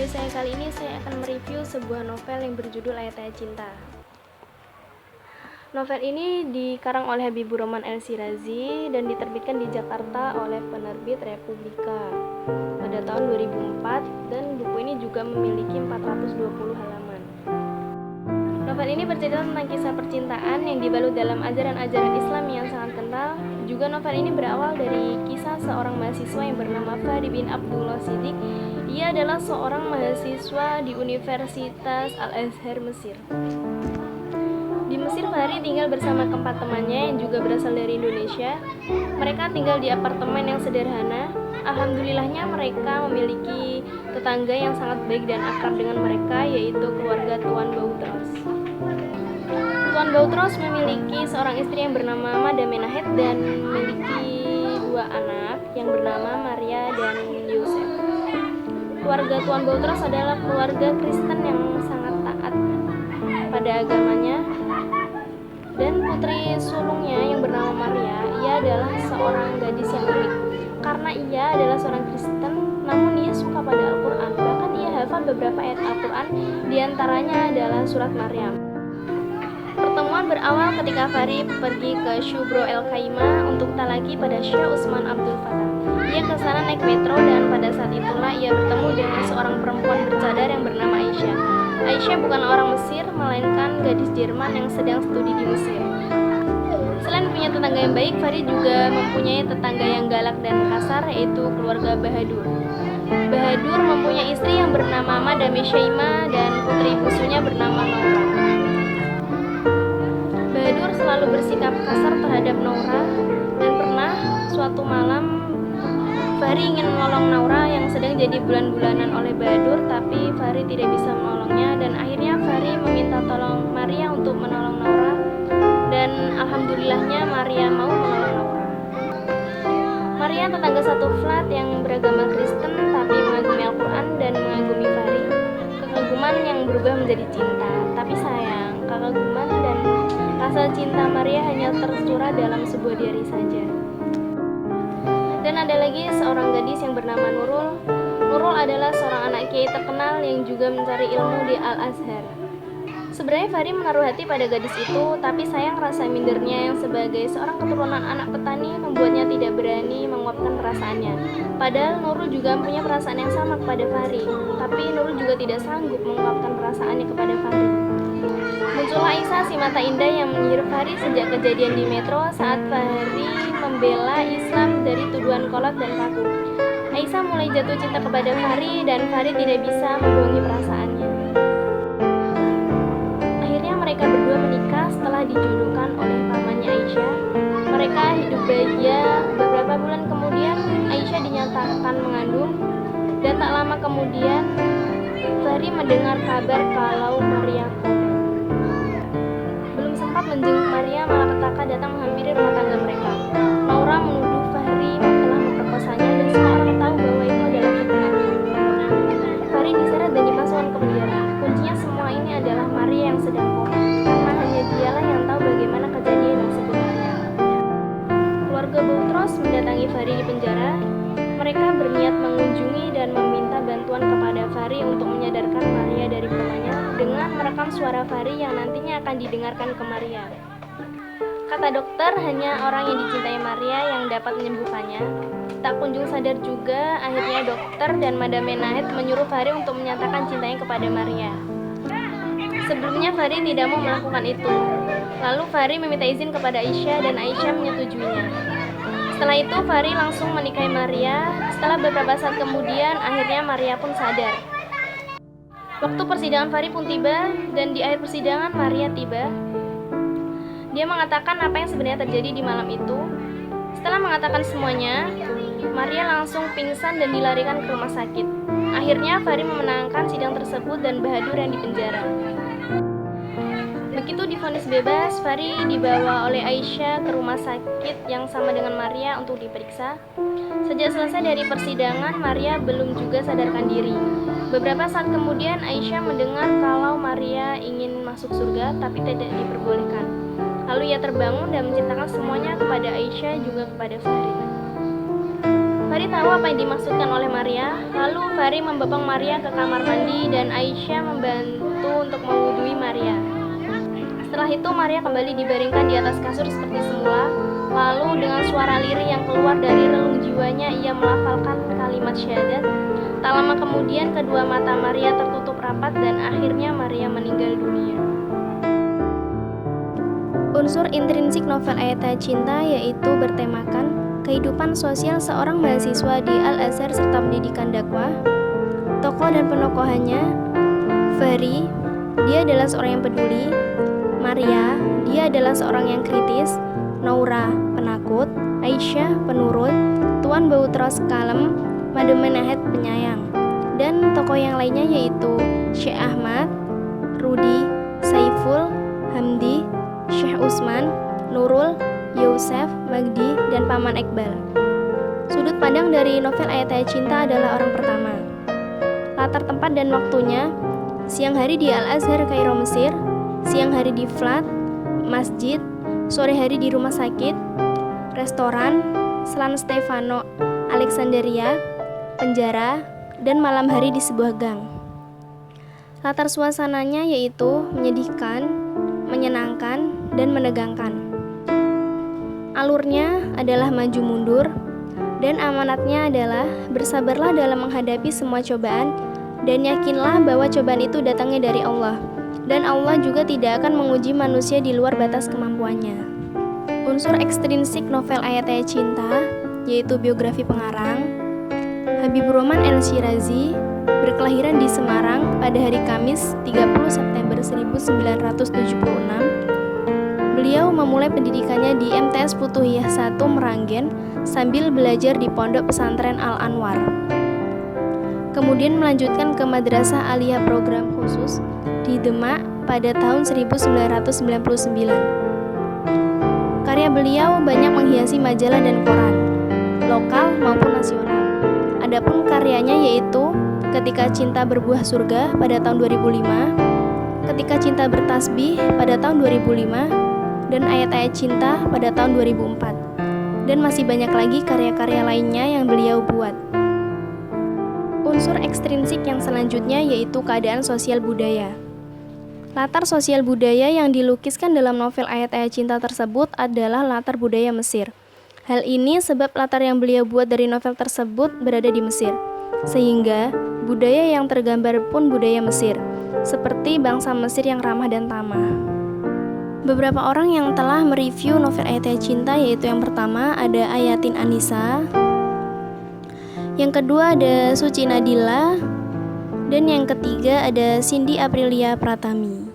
video saya kali ini saya akan mereview sebuah novel yang berjudul Ayat-Ayat Cinta. Novel ini dikarang oleh Habibur Rahman El-Shirazi dan diterbitkan di Jakarta oleh penerbit Republika pada tahun 2004, dan buku ini juga memiliki 420 halaman. Novel ini bercerita tentang kisah percintaan yang dibalut dalam ajaran-ajaran Islam yang sangat kental. Juga novel ini berawal dari kisah seorang mahasiswa yang bernama Fahri bin Abdullah Siddiq. Ia adalah seorang mahasiswa di Universitas Al-Azhar, Mesir. Di Mesir, Fahri tinggal bersama keempat temannya yang juga berasal dari Indonesia. Mereka tinggal di apartemen yang sederhana. Alhamdulillahnya mereka memiliki tetangga yang sangat baik dan akrab dengan mereka, yaitu keluarga Tuan Boutros. Tuan Boutros memiliki seorang istri yang bernama Madame Nahed dan memiliki dua anak yang bernama Maria dan Yusuf. Keluarga Tuan Boutros adalah keluarga Kristen yang sangat taat pada agamanya, dan putri sulungnya yang bernama Maria, ia adalah seorang gadis yang unik karena ia adalah seorang Kristen, namun ia suka pada Al-Quran. Bahkan ia hafal beberapa ayat Al-Quran, diantaranya adalah surat Maryam. Pertemuan berawal ketika Fahri pergi ke Shubro El-Khaimah untuk talaki pada Syekh Utsman Abdul Fattah. Ia ke sana naik metro dan pada saat itulah ia bertemu dengan seorang perempuan bercadar yang bernama Aisyah. Aisyah bukanlah orang Mesir, melainkan gadis Jerman yang sedang studi di Mesir. Selain punya tetangga yang baik, Fahri juga mempunyai tetangga yang galak dan kasar, yaitu keluarga Bahadur. Bahadur mempunyai istri yang bernama Madame Syaimah dan putri bungsunya bernama Naura. Bahadur selalu bersikap kasar terhadap Naura, dan pernah suatu malam Fahri ingin menolong Naura yang sedang jadi bulan-bulanan oleh Bahadur, tapi Fahri tidak bisa menolongnya, dan akhirnya Fahri meminta tolong Maria untuk menolong Naura, dan alhamdulillahnya Maria mau menolong Naura. Maria tetangga satu flat yang beragama Kristen tapi mengagumi Al-Quran dan mengagumi Fahri. Kekaguman yang berubah menjadi cinta, tapi sayang, kekaguman dan rasa cinta Maria hanya tercurah dalam sebuah diari saja. Dan ada lagi seorang gadis yang bernama Nurul. Nurul adalah seorang anak kiai terkenal yang juga mencari ilmu di Al-Azhar. Sebenarnya Fahri menaruh hati pada gadis itu, tapi sayang rasa mindernya yang sebagai seorang keturunan anak petani membuatnya tidak berani menguapkan perasaannya. Padahal Nurul juga punya perasaan yang sama kepada Fahri, tapi Nurul juga tidak sanggup menguapkan perasaannya kepada Fahri. Muncullah Aisyah, si mata indah yang menyihir Fahri sejak kejadian di metro saat Fahri membela Islam dari tuduhan kolot dan kaku. Aisyah mulai jatuh cinta kepada Fahri dan Fahri tidak bisa membohongi perasaannya. Akhirnya mereka berdua menikah setelah dijodohkan oleh pamannya Aisyah. Mereka hidup bahagia. Beberapa bulan kemudian Aisyah dinyatakan mengandung, dan tak lama kemudian Fahri mendengar kabar kalau Maria menjenguk Maria, malah petaka datang menghampiri rumah tangga mereka. Naura menuduh Fahri telah memperkosanya dan semua orang tahu bahwa itu adalah fitnah. Fahri diseret dan dimasukkan ke penjara. Kuncinya semua ini adalah Maria yang sedang koma, karena hanya dialah yang tahu bagaimana kejadian yang sebenarnya. Keluarga Boutros mendatangi Fahri di penjara. Mereka berniat mengunjungi dan meminta bantuan kepada Fahri untuk menyadarkan Maria dari komanya dengan merekam suara Fahri yang nantinya akan didengarkan ke Maria. Kata dokter, hanya orang yang dicintai Maria yang dapat menyembuhkannya. Tak kunjung sadar juga, akhirnya dokter dan Madame Nahed menyuruh Fahri untuk menyatakan cintanya kepada Maria. Sebelumnya Fahri tidak mau melakukan itu. Lalu Fahri meminta izin kepada Aisyah dan Aisyah menyetujuinya. Setelah itu Fahri langsung menikahi Maria. Setelah beberapa saat kemudian, akhirnya Maria pun sadar. Waktu persidangan Fahri pun tiba, dan di akhir persidangan Maria tiba. Dia mengatakan apa yang sebenarnya terjadi di malam itu. Setelah mengatakan semuanya, Maria langsung pingsan dan dilarikan ke rumah sakit. Akhirnya Fahri memenangkan sidang tersebut dan Bahadur yang dipenjara. Begitu divonis bebas, Fahri dibawa oleh Aisyah ke rumah sakit yang sama dengan Maria untuk diperiksa. Sejak selesai dari persidangan, Maria belum juga sadarkan diri. Beberapa saat kemudian, Aisyah mendengar kalau Maria ingin masuk surga tapi tidak diperbolehkan. Lalu ia terbangun dan menceritakan semuanya kepada Aisyah juga kepada Fahri. Fahri tahu apa yang dimaksudkan oleh Maria. Lalu Fahri membopong Maria ke kamar mandi dan Aisyah membantu untuk mewudhui Maria. Setelah itu Maria kembali dibaringkan di atas kasur seperti semula. Lalu dengan suara lirih yang keluar dari relung jiwanya ia melafalkan kalimat syahadat. Tak lama kemudian kedua mata Maria tertutup rapat dan akhirnya Maria meninggal dunia. Unsur intrinsik novel Ayat-Ayat Cinta yaitu bertemakan kehidupan sosial seorang mahasiswa di Al-Azhar serta pendidikan dakwah. Tokoh dan penokohannya, Fahri, dia adalah seorang yang peduli. Maria, dia adalah seorang yang kritis. Naura, penakut. Aisyah, penurut. Tuan Boutros kalem. Made Menahet, penyayang. Dan tokoh yang lainnya yaitu Syekh Ahmad, Rudi, Saiful, Hamdi, Syekh Usman, Nurul, Yosef, Magdi, dan Paman Iqbal. Sudut pandang dari novel Ayat-Ayat Cinta adalah orang pertama. Latar tempat dan waktunya, siang hari di Al-Azhar, Kairo, Mesir, siang hari di Flat, masjid, sore hari di rumah sakit, restoran, San Stefano, Alexandria, penjara, dan malam hari di sebuah gang. Latar suasananya yaitu menyedihkan, menyenangkan, dan menegangkan. Alurnya adalah maju mundur, dan amanatnya adalah bersabarlah dalam menghadapi semua cobaan, dan yakinlah bahwa cobaan itu datangnya dari Allah, dan Allah juga tidak akan menguji manusia di luar batas kemampuannya. Unsur ekstrinsik novel Ayat-Ayat Cinta yaitu biografi pengarang. Habibur Rahman El-Shirazi berkelahiran di Semarang pada hari Kamis 30 September 1976. Beliau memulai pendidikannya di MTS Futuhiyah 1 Meranggen sambil belajar di Pondok Pesantren Al-Anwar. Kemudian melanjutkan ke Madrasah Aliyah Program Khusus di Demak pada tahun 1999. Karya beliau banyak menghiasi majalah dan koran, lokal maupun nasional. Adapun karyanya yaitu Ketika Cinta Berbuah Surga pada tahun 2005, Ketika Cinta Bertasbih pada tahun 2005, dan Ayat-Ayat Cinta pada tahun 2004. Dan masih banyak lagi karya-karya lainnya yang beliau buat. Unsur ekstrinsik yang selanjutnya yaitu keadaan sosial budaya. Latar sosial budaya yang dilukiskan dalam novel Ayat-Ayat Cinta tersebut adalah latar budaya Mesir. Hal ini sebab latar yang beliau buat dari novel tersebut berada di Mesir, sehingga budaya yang tergambar pun budaya Mesir, seperti bangsa Mesir yang ramah dan tamah. Beberapa orang yang telah mereview novel Ayat-Ayat Cinta yaitu yang pertama ada Ayatin Anissa, yang kedua ada Suci Nadila, dan yang ketiga ada Cindy Aprilia Pratami.